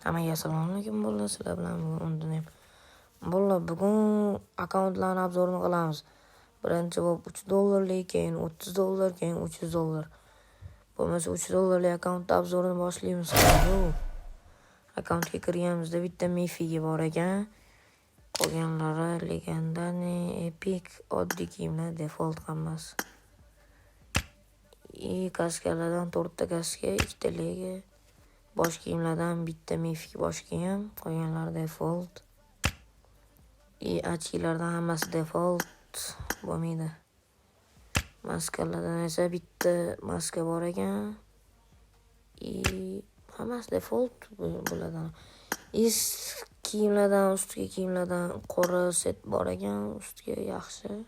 Hammaga assalomu alaykum bo'ldi. Sizlar bilan bugun undan bo'ldi. Bugun akkauntlarning obzorini qilamiz. Birinchi bo'lib $3, keyin $30, keyin $300. Bo'lmasa $3 akkaunt obzorini boshlaymiz. Akkauntga kirganimizda bitta Mifiga bor ekan. Qolganlari legendani, epic, oddiy kiyimlar, default hammasi. Kaskalardan 4 ta kaska, 2 ta lega. Bosh kiyimlardan bitta mifik bosh kiyim, qolganlari default. Ochkilardan hammasi default bo'lmaydi. Maskalardan esa bitta maska bor ekan. Hammasi default bo'ladi. Kiyimlardan, ustki kiyimlardan qora set bor ekan, ustiga yaxshi.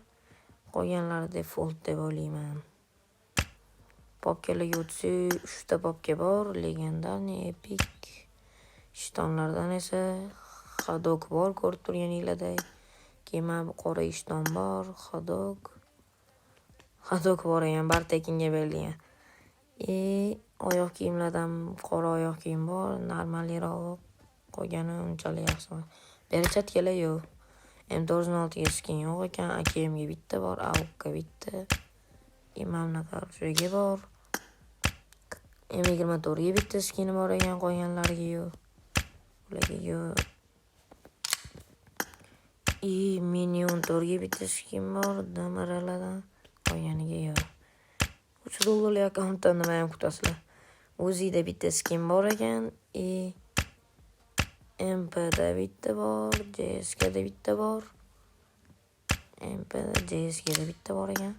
Qolganlari default deb o'ylayman. Popkalarga o'tsak, 3 ta popka bor, legendani, epic. Ishtonlardan esa Hadok bor, ko'rib turganinglarday. Keyin bu qora ishton bor, Hadok bor ekan, Bartekinga berilgan. Oyoq kiyimlardan qora oyoq kiyim bor, normalroq. Qolgani unchalik yaxshi emas. Berchatkalar yo'q. M96 ga skin yo'q ekan, AKMga bitta bor, AUKga bitta. Imamna qarshıga bor. M24 ga bitta skin bor ekan, qolganlariga yo'q. Ularga yo'q. Mini 14 ga bitta skin bor, damaralardan, qolganiga yo'q. $3 akkauntdan nima ham kutasizlar? O'zida bitta skin bor ekan, MPda bitta bor, JSKda bitta bor. MPda, JSKda bitta bor ekan.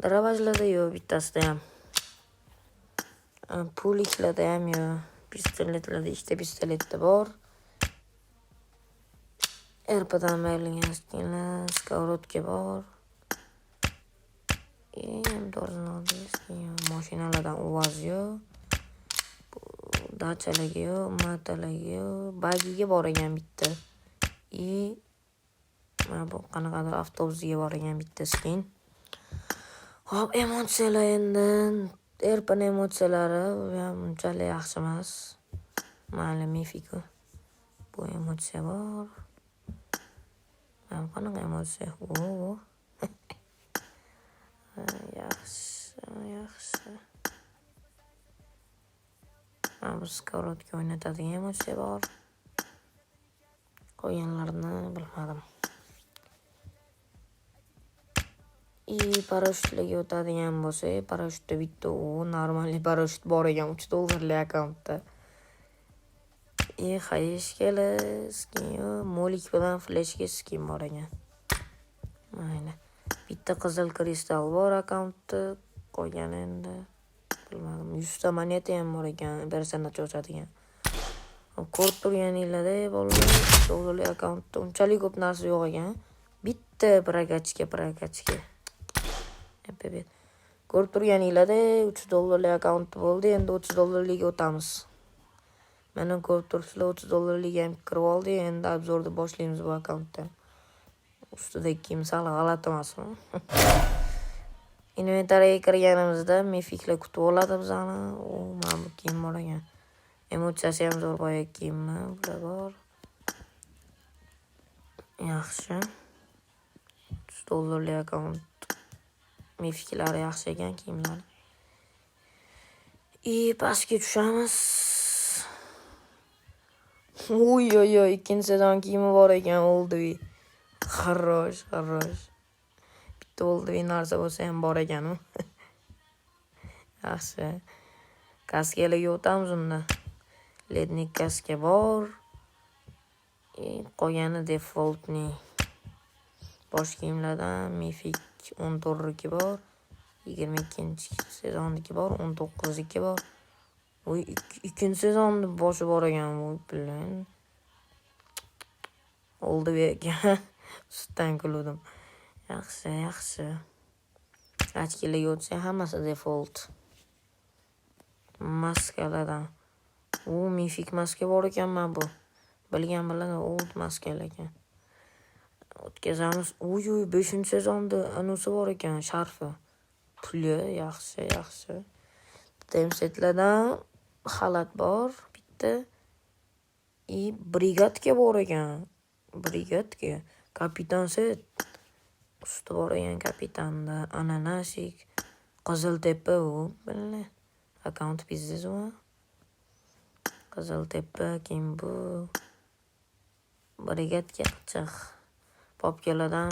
Dravajlarda yo'q, bittasida ham. Puliklarda ham yo'q. Pistoletlarda 2 ta pistoletda bor. RPdan berilgan skinlar, skorotka bor. Mashinalardan UAZ yo'q. Dachalarga yo'q, matalarga yo'q. Bagiga bor ekan bitta. Mana bu qanaqadir avtobusga bor ekan bitta skin. Hop, emotsiyalar endi. RPning emotsiyalari ham unchalik yaxshi emas. Mayli Mifiko. Bu emotsiya bor. Mana qanaqa emotsiya? Yaxshi. Mana bu skorotka o'ynatadigan emotsiya bor. Qolganlarini bilmadim. Parashyutlarga o'tadigan bo'lsa, parashyutda bitta normal parashyut bor ekan $3 akkauntda. Hayeshkala skin yo'q, molik bilan fleshga skin bor ekan. Mayli. Bitta qizil kristal bor akkauntda, qolgani endi bilmadim. 100 ta moneta ham bor ekan, bersana cho'chadigan. Ko'rib turganinglarda bolalar, $3 akkauntda unchalik ko'p narsa yo'q ekan. Bitta prokachka. Ko'rib turganinglarda $3 akkaunt bo'ldi, endi $30 ga o'tamiz. Mana ko'rib turibsizlar, $30 ga ham kirib oldi, endi obzorni boshlaymiz bu akkauntdan. Ustidagi kiyim sal g'alati emasmi? Inventariga kirganimizda mifiklar kutib oladi bizani. Mana bu kiyim bor ekan. Emotsiyasi ham zo'r boya kiyimmi, bular bor. Yaxshi. $3 akkaunt. Mifiklari yaxshi ekan kiyimlar. Pastga tushamiz. Ikkinchi sezon kiyimi bor ekan, oldi. Xarrosh. Bitta oldi narsa bo'lsa ham bor ekan. Yaxshi. Kaskalarga o'tamiz unda. Lednik kaska bor. Qolgani defaultning. Bosh kiyimlardan Mifik 14 bor. 22-sezonniki bor, 19-niki bor. Ikkinchi sezonni boshi bor ekan bu bilan. Oldi ekan. Sutdan kuldim. Yaxshi. Ochkilarga o'tsa hammasi default. Maskalardan. Mifik maska bor ekan mana bu. Bilgan old maskalar ekan. O'tkazamiz. 5-sezonda anusi bor ekan, sharfi. Puli yaxshi. Temsetlardan xalat bor bitta. Brigadga bor ekan. Brigadga. Kapitan set. Usti bor ekan kapitanda. Ananasik. Qiziltepa u. Billa. Account biznes u. Qiziltepa kim bu? Brigadga chiq. Popkalardan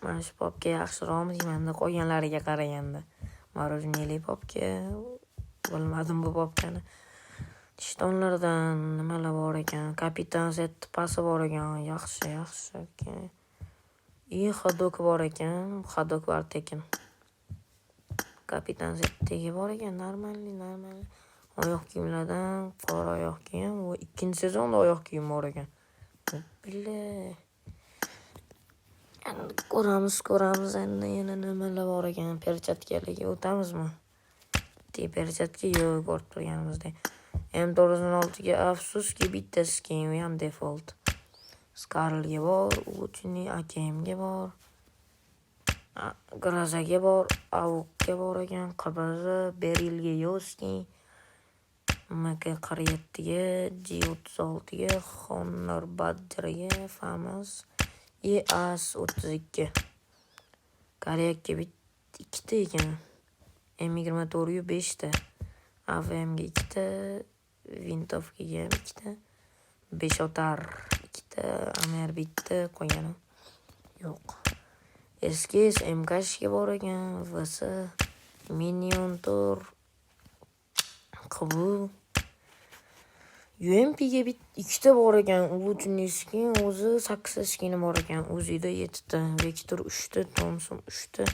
mana shu popka yaxshiroqmi deymanda qolganlariga qaraganda. Marujnili popka. Bilmadim bu popkani. Tishtonlardan nimalar bor ekan. Kapitan set pasi bor ekan. Yaxshi ekan. Xodok bor ekan. Xodok bor tekin. Kapitan setdagi bor ekan. Normal. Oyoq kiyimlardan qora oyoq kiyim. Bu 2-sezonda oyoq kiyim bor ekan. Billa. Endi ko'ramiz endi yana nimalar bor ekan. Perchatkalarga o'tamizmi? Perchatka yo'q ko'rib turganimizdek. M416ga afsuski bitta skin ham default. Skarlga bor, Uchni AKMga bor. Grazaga bor, Avukga bor ekan, Qabaza, Berilga yo'q skin. MK47ga, G36ga, Honor Badgerga, Famous, EAS32. Koryakka ikkita ekan. M24 5ta. AVMga 2ta, Vintovkaga 2ta, 5 otar 2ta, Amer bitta qo'yganim yo'q. SKS MK'ga bor ekan, VS, Minion Tour, Qibu. UMPga 2ta bor ekan, Uluchni skin, o'zi 8 skini bor ekan, o'zida 7ta, Vector 3ta, Thompson 3ta,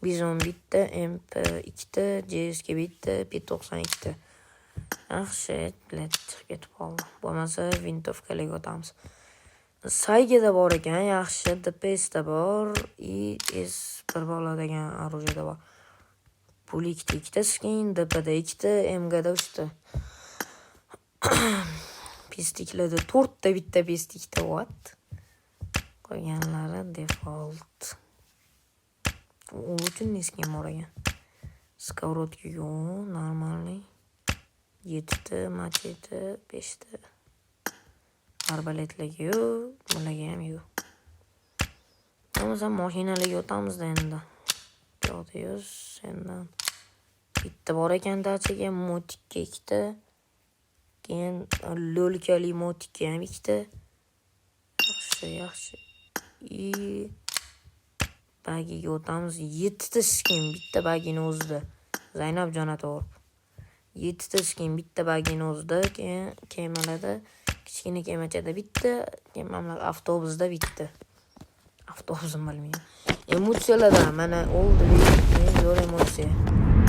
Bizon bitta, MP 2ta, JSK bitta, P92ta. Yaxshi, chiqib ketib qoldi. Bo'lmasa Vintovkalarga o'tamiz. Saygada bor ekan, yaxshi, DPSda bor, S1 bola degan orujada bor. Pulikda 2ta skin, DPda 2ta, MGda 3ta. Pistiklarda 4ta, bitta pistikda what? Qo'yganlari default. U uchun skin bor ekan. Skavrodka yo'q, normalniy. 7ta, machete 5ta. Arbaletlarga yo'q, bularga ham yo'q. Bo'lmasa mashinalarga o'tamizda endi. Yo'q, sendan. Bitta bor ekan dachaga, motikka 2ta. Keyin lo'lkali motikka ham 2ta. Yaxshi. Bagiga o'tamiz. 7ta skin bitta bagini o'zida. Zaynab Jonator. 7ta skin bitta bagini o'zida, keyin kemalarda kichkina kemachada bitta, keyin mamlakat avtobusda bitta. Avtobusni bilmayman. Emotsiyalardan mana oldi, zo'r emotsiya.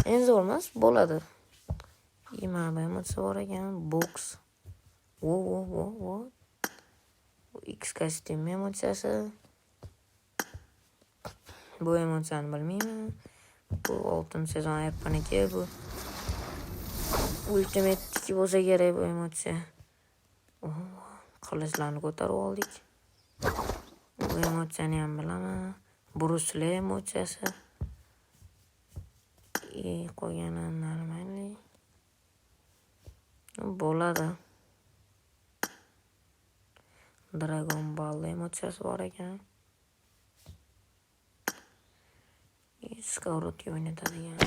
En zo'r emas, bo'ladi. Mana emotsiya bor ekan, box. Wo. X kostyum emotsiyasi. Bu emotsiyani bilmayman. Bu 6-sezon Erpaniki bu. Ultimate bo'lsa kerak bu emotsiya. Qilichlarni ko'tarib oldik. Bu emotsiyani ham bilaman. Bruce Lee emotsiyasi. Qo'yganim normalniy. Bo'ladi. Dragon Ball emotsiyasi bor ekan. Skavrodga o'ynatadigan.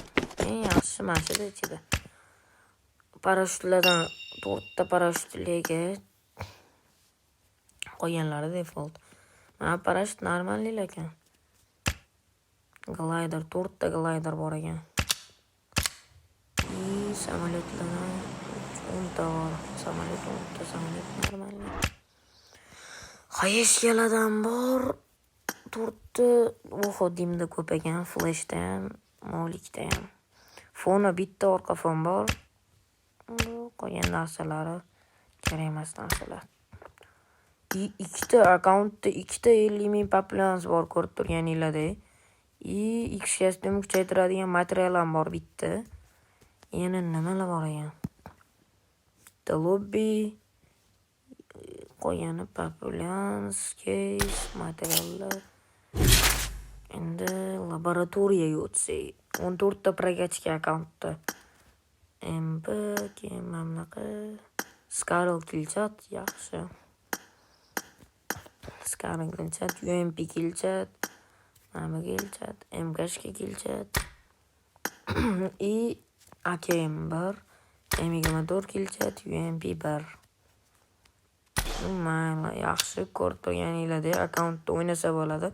Eng yaxshi mashina ichida. Parashyutlardan 4ta parashyutlarga qo'yganlari default. Mana parashyut normalniy ekan. Glider 4ta glider bor ekan. Samolyotlardan 10ta bor. Samolyot normalniy. Hayeshkalardan bor 4ta. Dimda ko'p ekan, flashda ham, molikda ham. Foni bitta orqa fon bor. Qolgan narsalari kerak emas narsalar. Ikkita akkauntda 50,000 populans bor ko'rib turganinglarda. X kostyum kuchaytiradigan material ham bor bitta. Yana nimalar bor ekan? Bitta lobby, qolgani populans, case, materiallar. Endi laboratoriyaga o'tsak, 14ta pragachka akkauntda. MP, keyin mamlakat Scarlet Kilchat yaxshi. Scarlet Kilchat, UMP Kilchat, mana Kilchat, MKshka Kilchat. I AKM1, M24 Kilchat, UMP1. Mayli, yaxshi ko'rib turganinglardek akkauntda o'ynasa bo'ladi.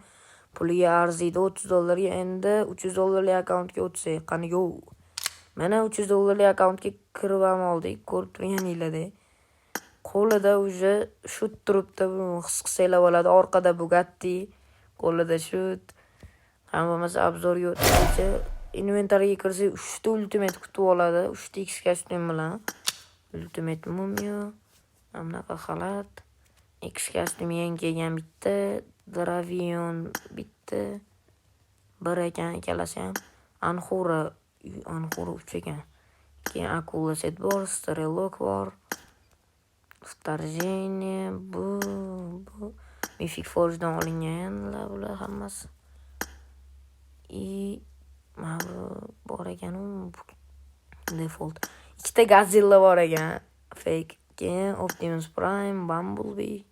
Puliga arziydi $30 endi $300 akkauntga o'tsak, qani yo. Mana $300 akkauntga kirib ham oldik, ko'rib turganinglardek. Qo'lida уже shut turibdi, his qilsanglar bo'ladi. Orqada Bugatti, qo'lida shut. Ham bo'lmasa obzorga o'tguncha inventariga kirsak 3 ta ultimate kutib oladi, 3 ta X kostyum bilan. Ultimate mumio, bunaqa xalat, X kostyum yangi kelgan bitta, Dravion bitta, bir ekan ikkalasi ham. Anxura 3 ekan. Keyin Akula set bor, Strelok bor. Вторжение, bu Mythic Forge'dan olinganlar bular hammasi. Mana bor ekan default. Ikkita Godzilla bor ekan, fake. Keyin Optimus Prime, Bumblebee.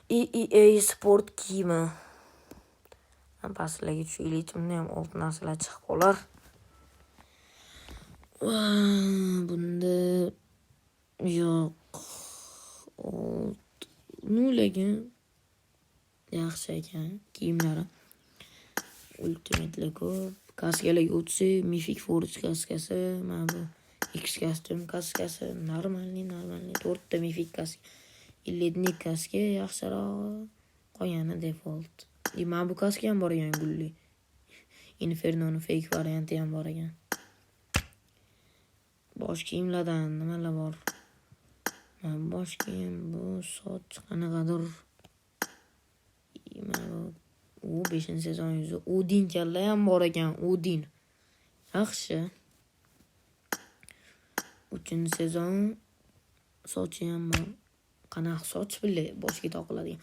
EA Sport kiyimi. Pastlarga tushaylik, bunda ham oltin narsalar chiqib qolar. Bunda yo'q. Nulaga yaxshi ekan kiyimlari. Ultimate'lar ko'p. Kaskalarga o'tsa, Mythic Forge kaskasi, mana bu X kostyum kaskasi, normalniy 4 ta Mythic kaska. Illetnik kaska yaxshiroq, qolgani default. Mana bu kaska ham bor ekan, gulli. Inferno'ning fake varianti ham bor ekan. Bosh kiyimlardan nimalar bor? Bosh kiyim, bu soch qanaqadir. U 5-sezon yuzi. Odin kalla ham bor ekan, Odin. Yaxshi. 3-sezon sochi ham bor. Qanaqa soch bilay, boshga taqiladigan.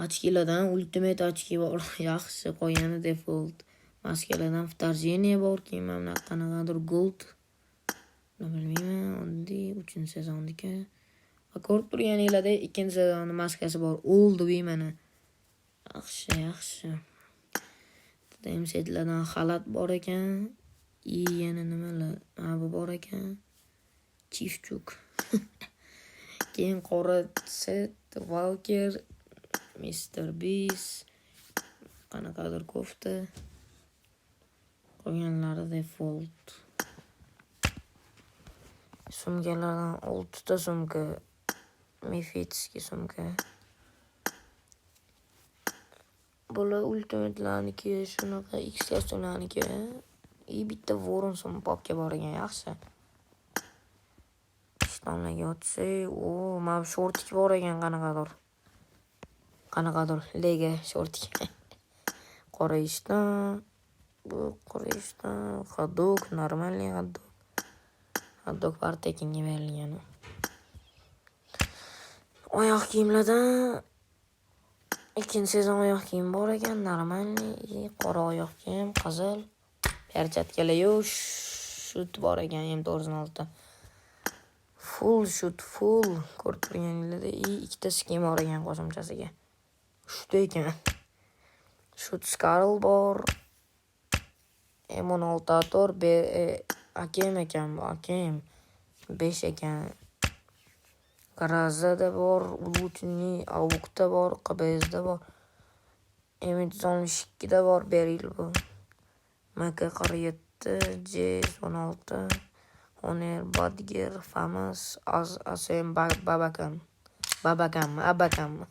Ochkilardan ultimate ochki bor, yaxshi, qolgani default. Maskalardan вторжение bor, keyin mana qanaqadir gold. Bilmayman, oddiy 3-sezonniki. Ko'rib turganinglardek 2-sezonni maskasi bor. Oldi mana. Yaxshi. Ham setlardan xalat bor ekan. Yana nimalar? Bu bor ekan. Chifchuk. Keyin qora set, Walker, Mr. Beast, qanaqadir kofta. Qolganlari default. Sumkalardan 6 ta sumka. Mifitskiy sumka. Bular ultimate'larniki, shunaqa X kostyumlarniki. Bitta Voron popga bor ekan, yaxshi. Ishtonlarga o'tsak, mana bu shortik bor ekan qanaqadir lega shortik. Qora ishton, bu qora ishton, xadok, normalniy xadok. Xadok Partekinga berilgan. Oyoq kiyimlardan 2-sezon oyoq kiyim bor ekan, normalniy, qora oyoq kiyim, qizil. Perchatkalar yo'q, shut bor ekan, M406. Full shut, full. Ko'rib turganinglarda, 2 ta skin bor ekan qo'shimchasiga. 3 ta ekan. Shut Scarl bor. M16 AKM ekan, bu AKM 5 ekan. Garazada bor, Ulutni, Avukda bor, QBSda bor. M162 da bor, Beril bu. MK47, J16, Honor, Badger, Famous, ASM, Abakam.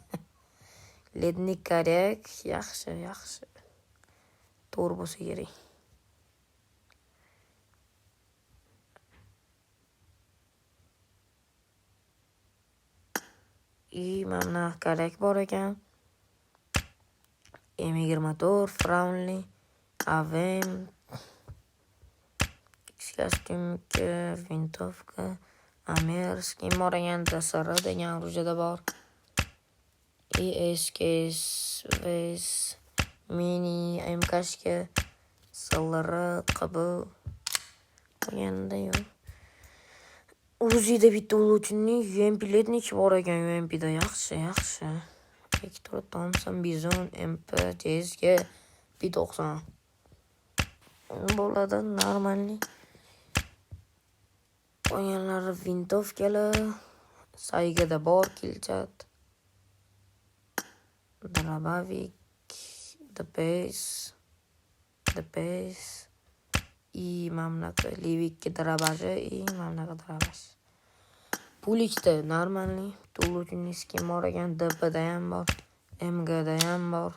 Lednik Karyak, yaxshi. Turbosi kerak. Mana Karyak bor ekan. M24, Frownli, Avem, X-kostyumka, Vintovka, Amer, skin bor ekan, Dasara degan rujada bor. ESKS, Vez, Mini, MKshka, Sallara, Qabul. Qolganda yo'q. Uzida bitta uluvchining UMP letnik bor ekan. UMPda yaxshi. Hector Thompson, Bizon, MP, CSG, P90. Bo'ladi, normalniy. O'yinlari vintovkalar. Saygada bor kilchat. Drabavik, The Pace. И mamlakat Livikki Drabaji и mamlakat Drabaji. Pulikda normalniy. Tuluvchining skin bor ekan. DPda ham bor. MGda ham bor.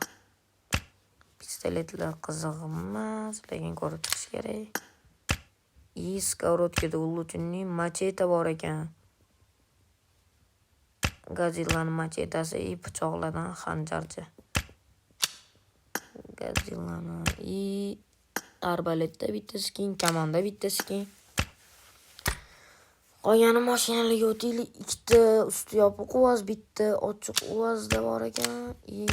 Pistoletlar qiziq emas, lekin ko'rib chiqish kerak. И skorotkada uluvchining macheta bor ekan. Godzillaning machetasi и pichoqlardan xanjarchi. Godzillani и arbaletda bitta skin, kamonda bitta skin. Qolgani mashinalarga o'taylik. Ikkita usti yopiq uvaz, bitta ochiq uvazda bor ekan. И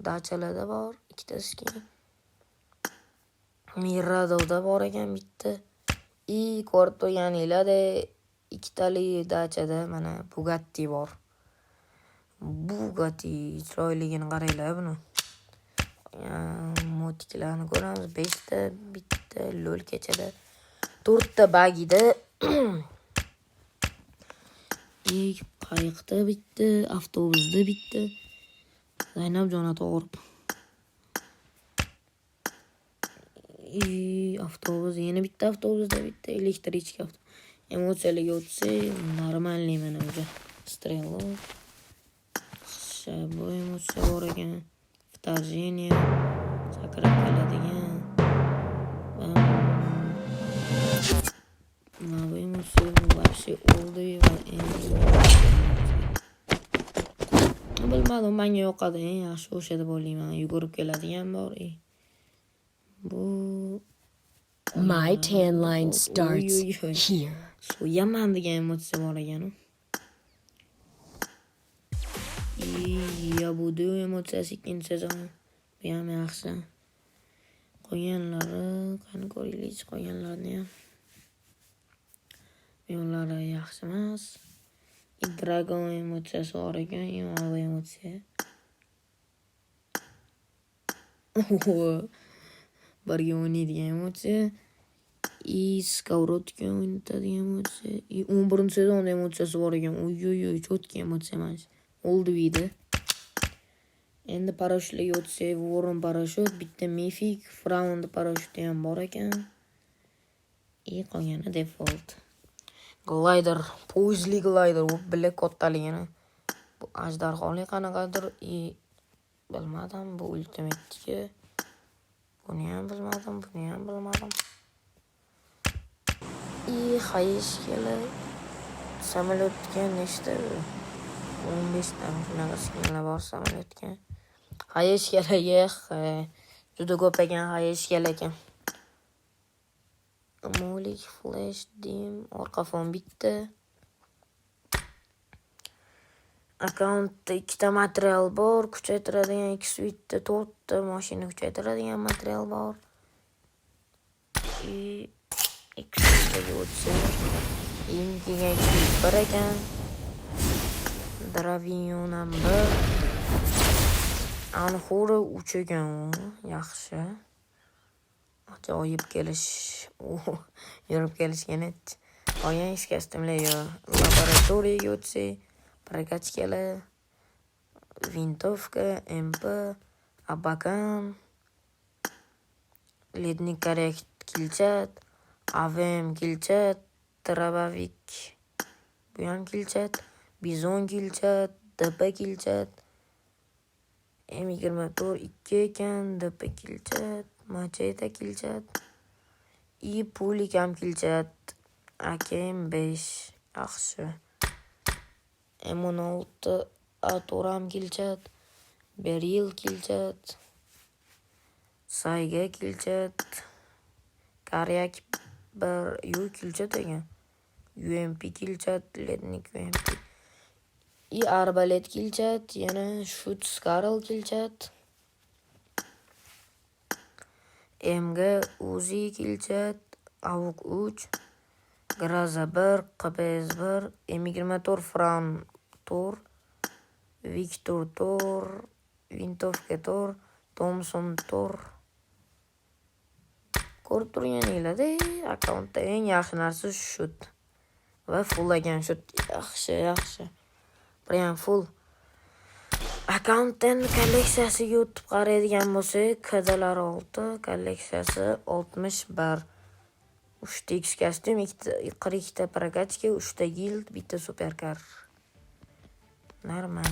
dachalarda bor ikkita skin. Miradoda bor ekan bitta. И ko'rib turganinglarda ikkitali dachada mana Bugatti bor. Bugatti chiroyligini qaranglar buni. Motiklarni ko'ramiz. 5 ta, bitta lo'lkachada, 4 ta bagida. Qayiqda bitta, avtobusda bitta. Zaynabjon to'g'ri. Avtobus, yana bitta avtobusda bitta elektrichka avtobus. Emotsiyalarga o'tsak, normalniy mana o'zi. Strelo. Bu emotsiya bor ekan. Vторжение. Sakrab keladigan. Bu emotsiya вообще oldi va bilmadim, menga yoqadi. Yaxshi o'sha deb o'ylayman. Yugurib keladigan bor. Bu My tan line starts here. So'yaman degan emotsiya bor ekan. Ya bu emotsiyasi ikkinchi sezon. Bu ham yaxshi. Qolganlari, qani ko'raylik, qolganlarni ham. Yo'llari yaxshi emas. Dragon emotsiyasi bor ekan, bu emotsiya. Birga o'ynaydigan emotsiya. Skorotka o'ynatadigan emotsiya. 11-sezonda emotsiyasi bor ekan. Cho'tki emotsiya emas. Oldi video. Endi parashyutlarga o'tsak, Warren parashyut, bitta Mythic, Frown parashyuti ham bor ekan. Qolgani default. Glider, poizli glider, u bilak kattaligini. Bu ajdarxoli qanaqadir, bilmadim, bu ultimate'ga. Buni ham bilmadim. Hayeshkala samolyotga nechta? 15 ta shunaqa skinlar bor samolyotga. Hayeshkalaga juda ko'p ekan hayeshkala ekan. Molik, flash, dim, orqa fon bitta. Akkauntda 2 ta material bor, kuchaytiradigan X-Suite'da 4 ta mashina kuchaytiradigan material bor. X-Suite'ga o'tsa, inkiga bir ekan. Dravion ham bir. Anxora 3 ekan u, yaxshi. Ajoyib kelish. Yurib kelishgan edi. Qolgan ish kostyumlar laboratoriyaga o'tsak, prokatchkalar, vintovka, MP, abakan, lednik korrekt kilchat, AVM kilchat, Drabavik, bu ham kilchat, Bizon kilchat, DP kilchat, M24 2 ekan, DP kilchat, macheta kilchat, pulik ham kilchat, AK-5 yaxshi. M16 Atoram kilchat, Beril kilchat, Sayga kilchat, Karyak bir kilchat ekan. UMP kilchat, lednik UMP. Arbalet kilchat, yana shoot scarl kilchat. MG Uzi kilchat, Avuk 3, Graza 1, QPS 1, M24 Fran Tor, Victor Tor, Vintovka Tor, Thompson Tor. Ko'rib turganinglarda akkauntda eng yaxshi narsa shut va fullagan shut. Yaxshi. Prям full. Akkauntdan kolleksiyasiga o'tib qaraydigan bo'lsak, KDlar 6, kolleksiyasi 61. 3 ta X kostyum, 42 ta prokachka, 3 ta guild, 1 ta superkar. Normal.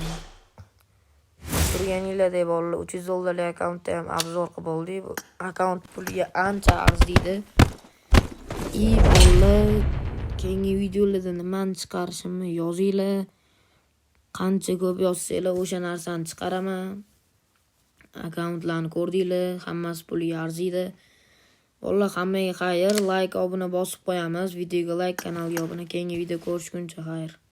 Turganinglarda bolalar $300 akkauntda ham obzor qilib oldik. Akkaunt puliga ancha arziydi. Bolalar keyingi videolarda nimani chiqarishimni yozinglar. Qancha ko'p yozsanglar o'sha narsani chiqaraman. Akkauntlarni ko'rdinglar, hammasi puliga arziydi. Bolalar hammaga xayr, like, obuna bosib qo'yamiz. Videoga like, kanalga obuna. Keyingi video ko'rishguncha xayr.